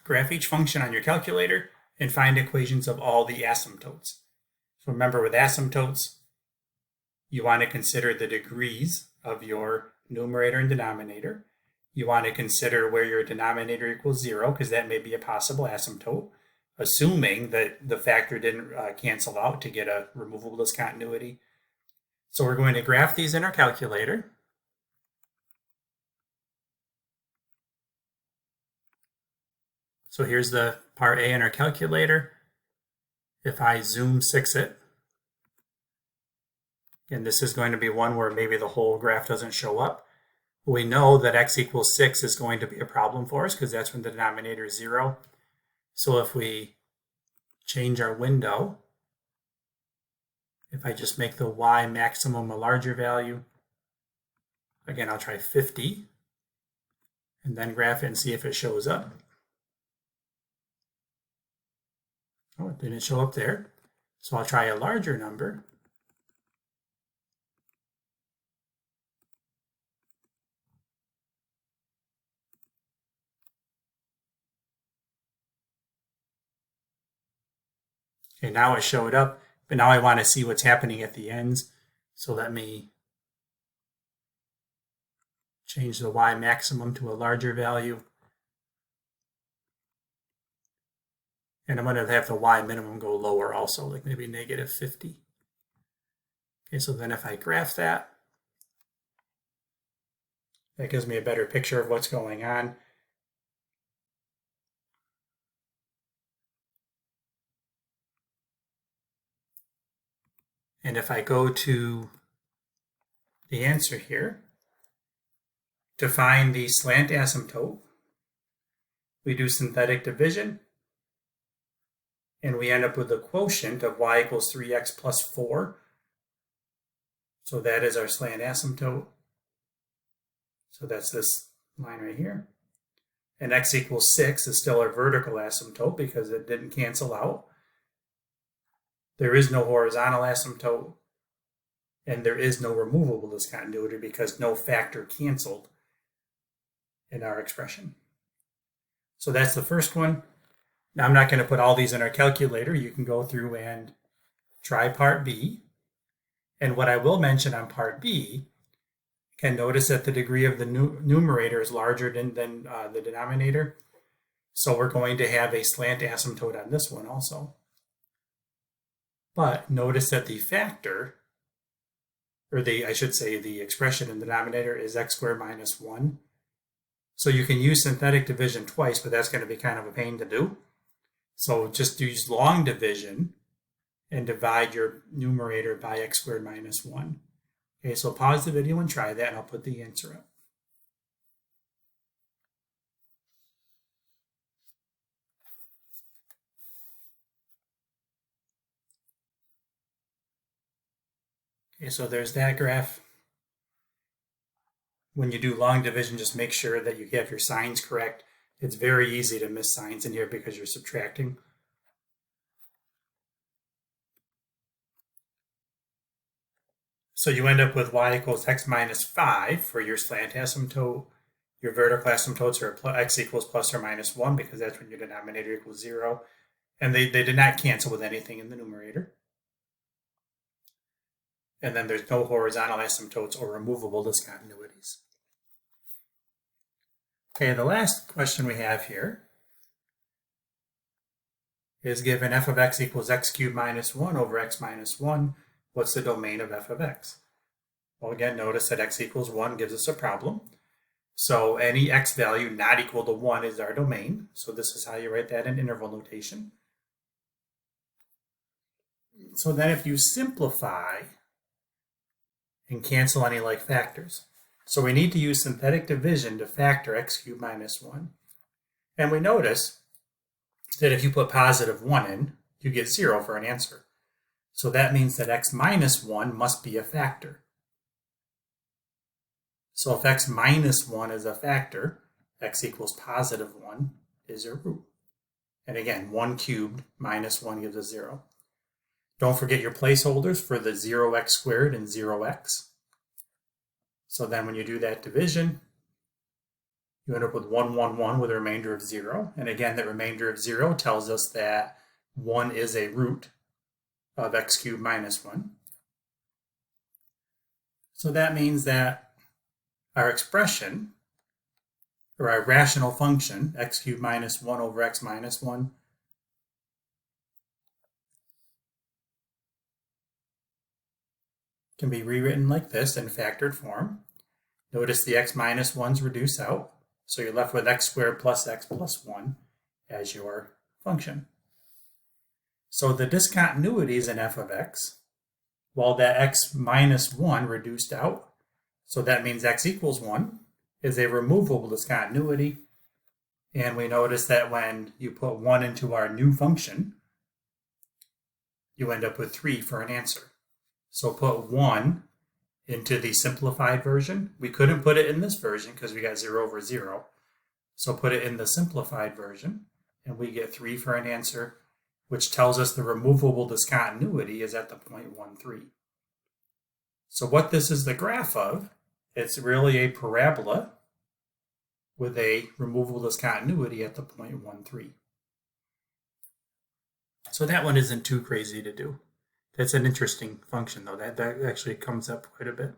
graph each function on your calculator and find equations of all the asymptotes. So remember, with asymptotes, you want to consider the degrees of your numerator and denominator. You want to consider where your denominator equals 0, because that may be a possible asymptote, assuming that the factor didn't cancel out to get a removable discontinuity. So we're going to graph these in our calculator. So here's the part A in our calculator. If I zoom 6 it, and this is going to be one where maybe the whole graph doesn't show up. We know that x equals 6 is going to be a problem for us because that's when the denominator is 0. So if we change our window, if I just make the y maximum a larger value, again, I'll try 50, and then graph it and see if it shows up. Oh, it didn't show up there. So I'll try a larger number. Okay, now it showed up, but now I want to see what's happening at the ends. So let me change the y maximum to a larger value. And I'm going to have the y minimum go lower also, like maybe negative 50. Okay, so then if I graph that, that gives me a better picture of what's going on. And if I go to the answer here, to find the slant asymptote, we do synthetic division, and we end up with a quotient of y equals 3x plus 4. So that is our slant asymptote. So that's this line right here. And x equals 6 is still our vertical asymptote because it didn't cancel out. There is no horizontal asymptote, and there is no removable discontinuity because no factor canceled in our expression. So that's the first one. Now I'm not going to put all these in our calculator. You can go through and try part B. And what I will mention on part B, you can notice that the degree of the numerator is larger than the denominator. So we're going to have a slant asymptote on this one also. But notice that the factor, or I should say the expression in the denominator is x squared minus 1. So you can use synthetic division twice, but that's going to be kind of a pain to do. So just use long division and divide your numerator by x squared minus 1. Okay, so pause the video and try that, and I'll put the answer up. Okay, so there's that graph. When you do long division, just make sure that you have your signs correct. It's very easy to miss signs in here because you're subtracting. So you end up with y equals x minus 5 for your slant asymptote. Your vertical asymptotes are x equals plus or minus 1 because that's when your denominator equals 0. And they did not cancel with anything in the numerator. And then there's no horizontal asymptotes or removable discontinuities. Okay, the last question we have here is given f of x equals x cubed minus 1 over x minus 1. What's the domain of f of x? Well, again, notice that x equals 1 gives us a problem. So any x value not equal to 1 is our domain. So this is how you write that in interval notation. So then if you simplify and cancel any like factors. So we need to use synthetic division to factor x cubed minus 1. And we notice that if you put positive 1 in, you get 0 for an answer. So that means that x minus 1 must be a factor. So if x minus 1 is a factor, x equals positive 1 is your root. And again, 1 cubed minus 1 gives us 0. Don't forget your placeholders for the 0x squared and 0x. So then when you do that division, You end up with 1, 1, 1 with a remainder of 0. And again, that remainder of 0 tells us that 1 is a root of x cubed minus 1. So that means that our expression, or our rational function, x cubed minus 1 over x minus 1, can be rewritten like this in factored form. Notice the x minus 1's reduce out, so you're left with x squared plus x plus 1 as your function. So the discontinuities in f of x, well, that x minus 1 reduced out, so that means x equals 1, is a removable discontinuity. And we notice that when you put 1 into our new function, you end up with 3 for an answer. So put 1 into the simplified version. We couldn't put it in this version because we got 0 over 0. So put it in the simplified version, and we get 3 for an answer, which tells us the removable discontinuity is at the point 1, 3. So what this is the graph of, it's really a parabola with a removable discontinuity at the point 1, 3. So that one isn't too crazy to do. That's an interesting function, though. That actually comes up quite a bit.